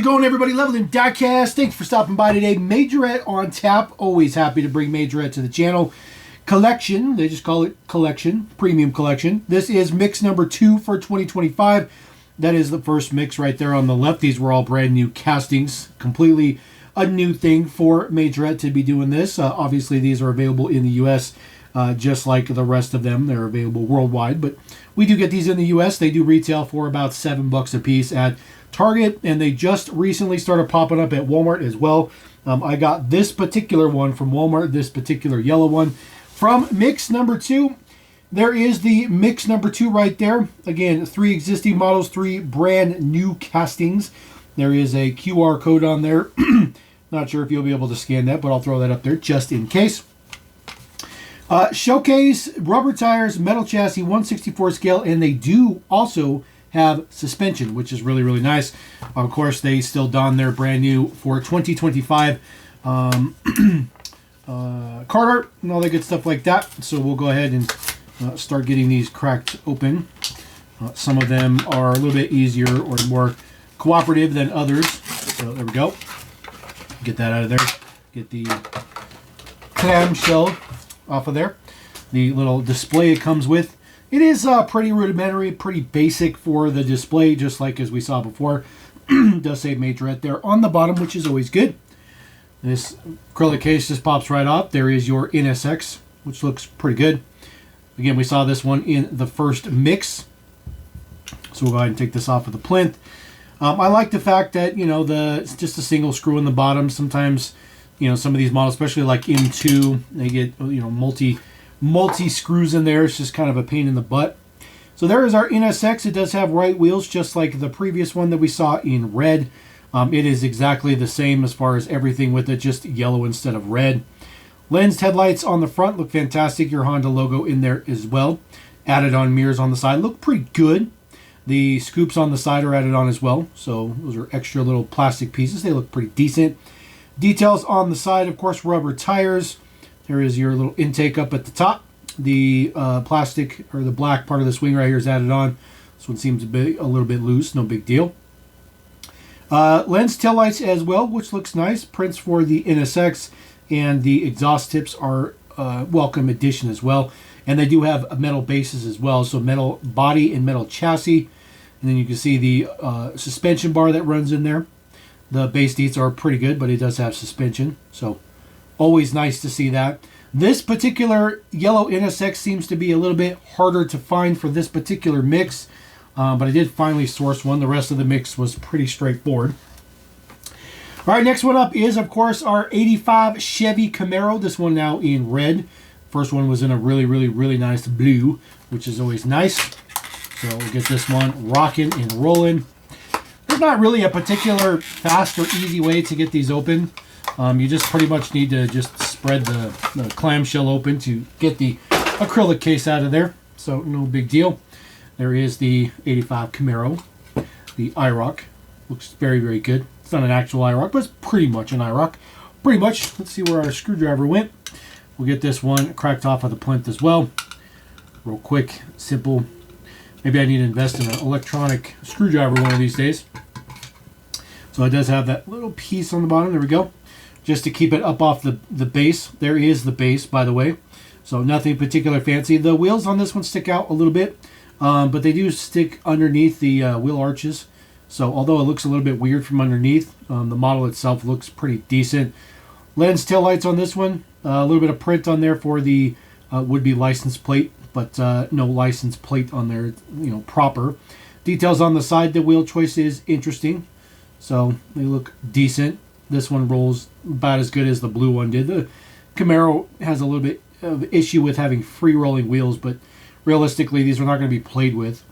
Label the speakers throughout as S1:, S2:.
S1: going, everybody? Leveling Diecast. Thanks for stopping by today. Majorette on tap. Always happy to bring Majorette to the channel. Collection. They just call it collection. Premium collection. This is mix number 2 for 2025. That is the first mix right there on the left. These were all brand new castings. Completely a new thing for Majorette to be doing this. Obviously, these are available in the U.S. Just like the rest of them. They're available worldwide. But we do get these in the U.S. They do retail for about $7 a piece at Target, and they just recently started popping up at Walmart as well. I got this particular one from Walmart, this particular yellow one from mix number 2. There is the mix number 2 right there. Again, 3 existing models, 3 brand new castings. There is a QR code on there. Not sure if you'll be able to scan that, but I'll throw that up there just in case. Showcase, rubber tires, metal chassis, 1/64 scale, and they do also have suspension, which is really, really nice. Of course, they still don their brand new for 2025 card art and all that good stuff like that. So we'll go ahead and start getting these cracked open. Some of them are a little bit easier or more cooperative than others. So there we go. Get that out of there. Get the clamshell off of there. The little display it comes with. It is pretty rudimentary, pretty basic for the display, just like as we saw before. Does say Majorette there on the bottom, which is always good. This acrylic case just pops right off. There is your NSX, which looks pretty good. Again, we saw this one in the first mix. So we'll go ahead and take this off of the plinth. I like the fact that, you know, it's just a single screw in the bottom. Sometimes, you know, some of these models, especially like M2, they get, you know, multi screws in there. It's just kind of a pain in the butt. So there is our NSX. It does have right wheels, just like the previous one that we saw in red. It is exactly the same as far as everything with it, just yellow instead of red. Lensed headlights on the front look fantastic. Your Honda logo in there as well. Added on mirrors on the side look pretty good. The scoops on the side are added on as well. So those are extra little plastic pieces. They look pretty decent. Details on the side, of course, rubber tires. There is your little intake up at the top. The plastic or the black part of the swing right here is added on. This one seems to be a little bit loose, no big deal. Lens taillights as well, which looks nice. Prints for the NSX and the exhaust tips are welcome addition as well. And they do have metal bases as well, so metal body and metal chassis. And then you can see the suspension bar that runs in there. The base deets are pretty good, but it does have suspension, so always nice to see that. This particular yellow NSX seems to be a little bit harder to find for this particular mix, but I did finally source one. The rest of the mix was pretty straightforward. All right, next one up is, of course, our 85 Chevy Camaro. This one now in red. First one was in a really, really, really nice blue, which is always nice. So we'll get this one rocking and rolling. There's not really a particular fast or easy way to get these open. You just pretty much need to just spread the clamshell open to get the acrylic case out of there. So no big deal. There is the 85 Camaro, the IROC. Looks very, very good. It's not an actual IROC, but it's pretty much an IROC. Pretty much. Let's see where our screwdriver went. We'll get this one cracked off of the plinth as well. Real quick, simple. Maybe I need to invest in an electronic screwdriver one of these days. So it does have that little piece on the bottom. There we go. Just to keep it up off the base. There is the base, by the way. So nothing particular fancy. The wheels on this one stick out a little bit, but they do stick underneath the wheel arches. So although it looks a little bit weird from underneath, the model itself looks pretty decent. Lens taillights on this one. A little bit of print on there for the would-be license plate, but no license plate on there, you know, proper. Details on the side. The wheel choice is interesting. So they look decent. This one rolls about as good as the blue one did. The Camaro has a little bit of issue with having free rolling wheels, but realistically these are not going to be played with.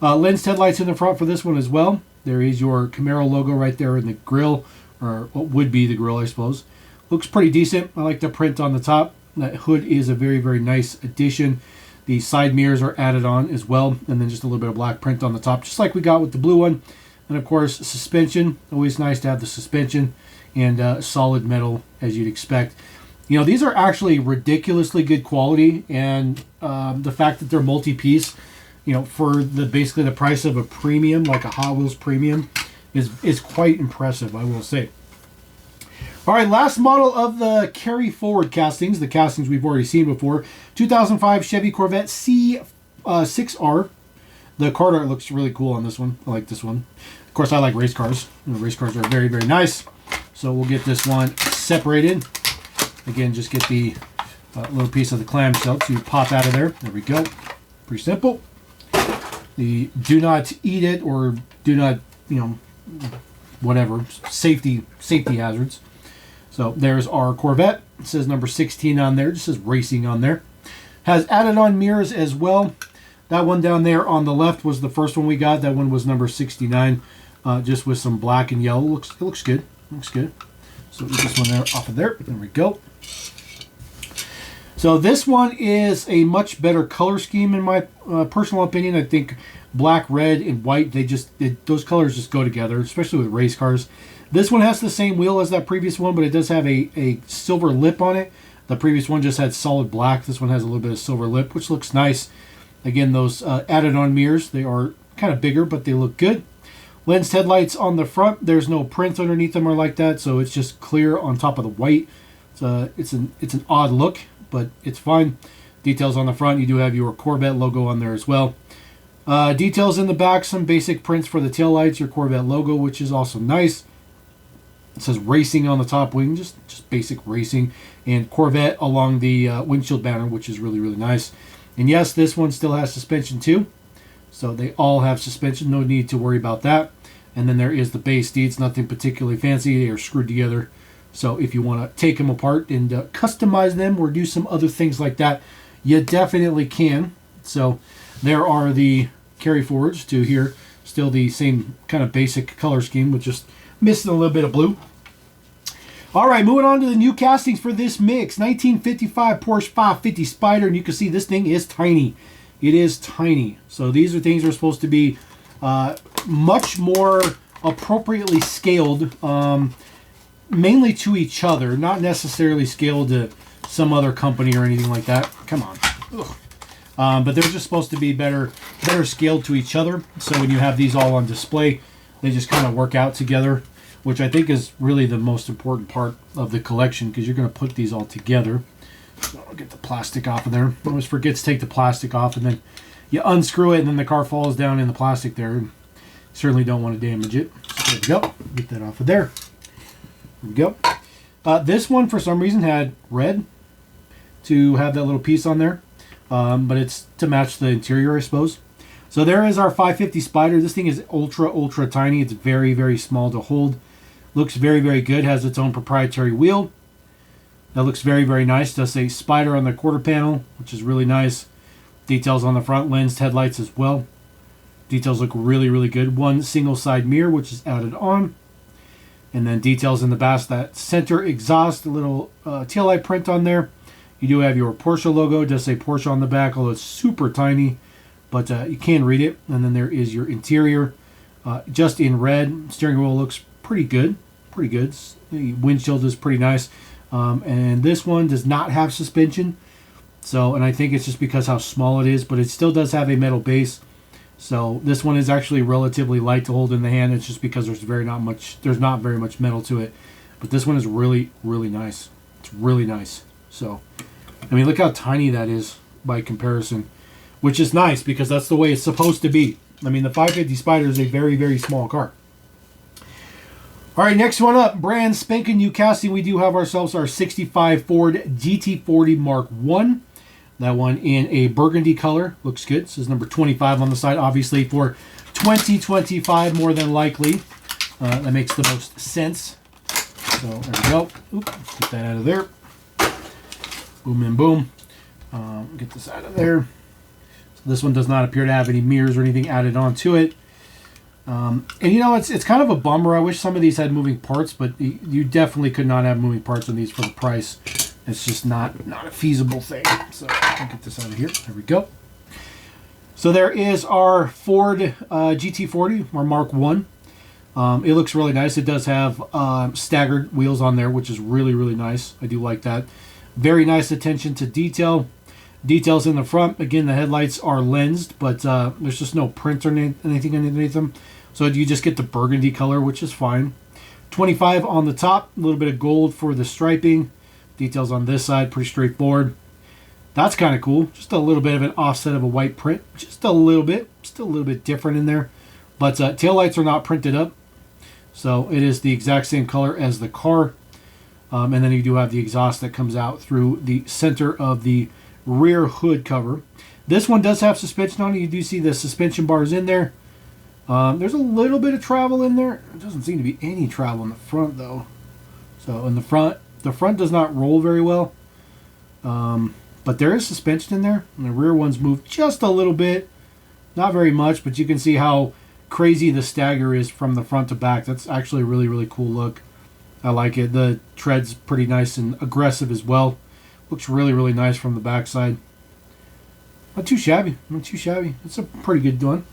S1: Lens headlights in the front for this one as well. There is your Camaro logo right there in the grill, or what would be the grill, I suppose. Looks pretty decent. I like the print on the top. That hood is a very, very nice addition. The side mirrors are added on as well, and then just a little bit of black print on the top, just like we got with the blue one. And of course, suspension. Always nice to have the suspension, and solid metal as you'd expect. You know, these are actually ridiculously good quality, and the fact that they're multi-piece, you know, for basically the price of a premium, like a Hot Wheels premium, is quite impressive, I will say. All right, last model of the carry forward castings, the castings we've already seen before. 2005 Chevy Corvette C6R. The card art looks really cool on this one. I like this one. Of course, I like race cars. Race cars are very, very nice. So we'll get this one separated. Again, just get the little piece of the clamshell to pop out of there. There we go. Pretty simple. The do not eat it or do not, whatever, safety hazards. So there's our Corvette. It says number 16 on there. It just says racing on there. Has added on mirrors as well. That one down there on the left was the first one we got. That one was number 69, just with some black and yellow. It looks good. Looks good. So get this one there off of there. There we go. So this one is a much better color scheme in my personal opinion. I think black, red, and white, those colors just go together, especially with race cars. This one has the same wheel as that previous one, but it does have a silver lip on it. The previous one just had solid black. This one has a little bit of silver lip, which looks nice. Again, those added on mirrors, they are kind of bigger, but they look good. Lensed headlights on the front. There's no print underneath them or like that, so it's just clear on top of the white. It's an odd look, but it's fine. Details on the front. You do have your Corvette logo on there as well. Details in the back. Some basic prints for the taillights. Your Corvette logo, which is also nice. It says racing on the top wing, just basic racing, and Corvette along the windshield banner, which is really, really nice. And yes, this one still has suspension too. So they all have suspension, no need to worry about that. And then there is the base seats, nothing particularly fancy. They are screwed together. So if you want to take them apart and customize them or do some other things like that, you definitely can. So there are the carry forwards to here. Still the same kind of basic color scheme with just missing a little bit of blue. All right, moving on to the new castings for this mix. 1955 Porsche 550 Spyder, and you can see this thing is tiny. It is tiny. So these are things that are supposed to be much more appropriately scaled, mainly to each other, not necessarily scaled to some other company or anything like that. Come on. But they're just supposed to be better scaled to each other. So when you have these all on display, they just kind of work out together, which I think is really the most important part of the collection, because you're going to put these all together. So I'll get the plastic off of there. I always forget to take the plastic off, and then you unscrew it, and then the car falls down in the plastic there. And certainly don't want to damage it. So there we go. Get that off of there. There we go. This one, for some reason, had red to have that little piece on there, but it's to match the interior, I suppose. So there is our 550 Spyder. This thing is ultra tiny. It's very, very small to hold. Looks very, very good. Has its own proprietary wheel. That looks very, very nice. Does say Spyder on the quarter panel, which is really nice. Details on the front, lensed headlights as well. Details look really, really good. One single side mirror, which is added on. And then details in the back, that center exhaust, a little taillight print on there. You do have your Porsche logo. It does say Porsche on the back, although it's super tiny. But you can read it. And then there is your interior, just in red. Steering wheel looks pretty good. Pretty good. The windshield is pretty nice. And this one does not have suspension. So, and I think it's just because how small it is, but it still does have a metal base. So this one is actually relatively light to hold in the hand. It's just because there's not very much metal to it. But this one is really, really nice. It's really nice. So, I mean, look how tiny that is by comparison. Which is nice, because that's the way it's supposed to be. I mean, the 550 Spyder is a very, very small car. All right, next one up. Brand spanking new casting. We do have ourselves our 65 Ford GT40 Mark I. That one in a burgundy color. Looks good. It says number 25 on the side. Obviously for 2025, more than likely. That makes the most sense. So there we go. Oop, get that out of there. Boom and boom. Get this out of there. This one does not appear to have any mirrors or anything added onto it. And you know, it's kind of a bummer. I wish some of these had moving parts, but you definitely could not have moving parts on these for the price. It's just not a feasible thing. So I'll get this out of here. There we go. So there is our Ford GT40 or Mark I. It looks really nice. It does have staggered wheels on there, which is really, really nice. I do like that. Very nice attention to detail. Details in the front. Again, the headlights are lensed, but there's just no print or anything underneath them. So you just get the burgundy color, which is fine. 25 on the top, a little bit of gold for the striping. Details on this side, pretty straightforward. That's kind of cool. Just a little bit of an offset of a white print. Just a little bit. Still a little bit different in there. But taillights are not printed up. So it is the exact same color as the car. And then you do have the exhaust that comes out through the center of the rear hood cover. This one does have suspension on it. You do see the suspension bars in there. There's a little bit of travel in there. It doesn't seem to be any travel in the front though. So in the front does not roll very well. But there is suspension in there. And the rear ones move just a little bit. Not very much, but you can see how crazy the stagger is from the front to back. That's actually a really, really cool look. I like it. The tread's pretty nice and aggressive as well. Looks really, really nice from the backside. Not too shabby. Not too shabby. It's a pretty good one.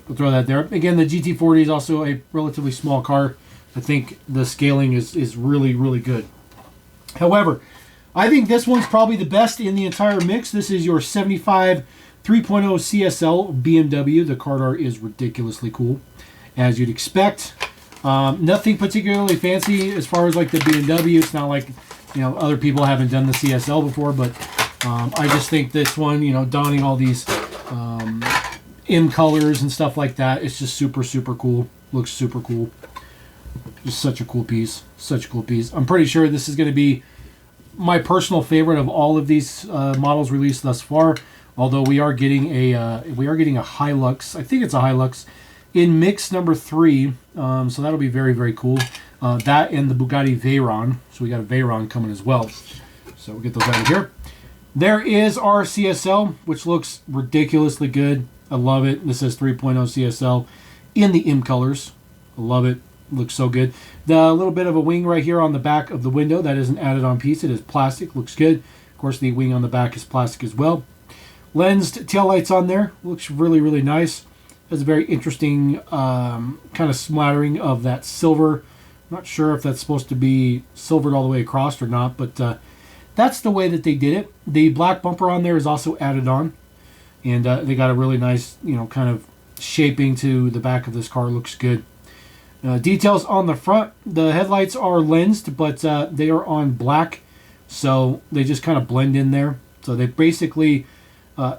S1: We'll throw that there. Again, the GT40 is also a relatively small car. I think the scaling is really, really good. However, I think this one's probably the best in the entire mix. This is your 75 3.0 CSL BMW. The car art is ridiculously cool, as you'd expect. Nothing particularly fancy as far as like the BMW. It's not like, you know, other people haven't done the CSL before, but I just think this one, you know, donning all these M colors and stuff like that, it's just super, super cool. Looks super cool. Just such a cool piece. Such a cool piece. I'm pretty sure this is going to be my personal favorite of all of these models released thus far. Although we are getting a Hilux. I think it's a Hilux in mix number 3. So that'll be very, very cool. That and the Bugatti Veyron. So we got a Veyron coming as well. So we'll get those out of here. There is our CSL, which looks ridiculously good. I love it. This is 3.0 CSL in the M colors. I love it. Looks so good. The little bit of a wing right here on the back of the window, that is an added on piece. It is plastic. Looks good. Of course, the wing on the back is plastic as well. Lensed taillights on there. Looks really, really nice. Has a very interesting kind of smattering of that silver. I'm not sure if that's supposed to be silvered all the way across or not, but that's the way that they did it. The black bumper on there is also added on. And they got a really nice, you know, kind of shaping to the back of this car. Looks good. Details on the front. The headlights are lensed, but they are on black. So they just kind of blend in there. So they basically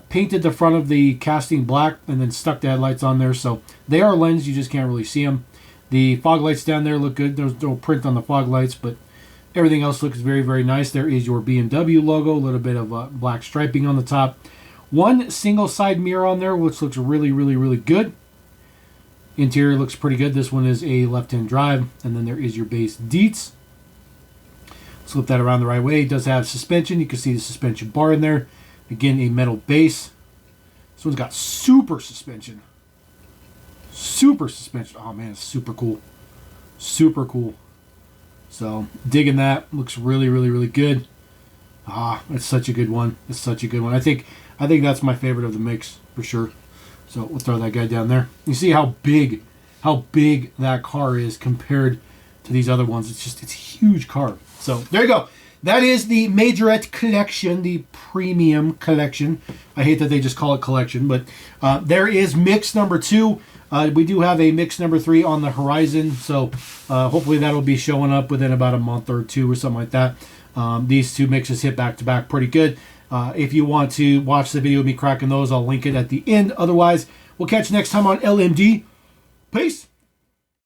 S1: painted the front of the casting black and then stuck the headlights on there. So they are lensed. You just can't really see them. The fog lights down there look good. There's no print on the fog lights, but everything else looks very, very nice. There is your BMW logo. A little bit of black striping on the top. One single side mirror on there, which looks really, really, really good. Interior looks pretty good. This one is a left-hand drive, and then there is your base deets. Flip that around the right way. It does have suspension. You can see the suspension bar in there. Again, a metal base. This one's got super suspension. Super suspension. Oh man, it's super cool. Super cool. So, digging that. Looks really, really, really good. Ah, it's such a good one. It's such a good one. I think that's my favorite of the mix for sure. So we'll throw that guy down there. You see how big that car is compared to these other ones. It's a huge car. So there you go. That is the Majorette collection, the premium collection. I hate that they just call it collection, but there is mix number 2. We do have a mix number 3 on the horizon, so hopefully that'll be showing up within about a month or 2 or something like that. These 2 mixes hit back to back pretty good. If you want to watch the video of me cracking those, I'll link it at the end. Otherwise, we'll catch you next time on LMD. Peace.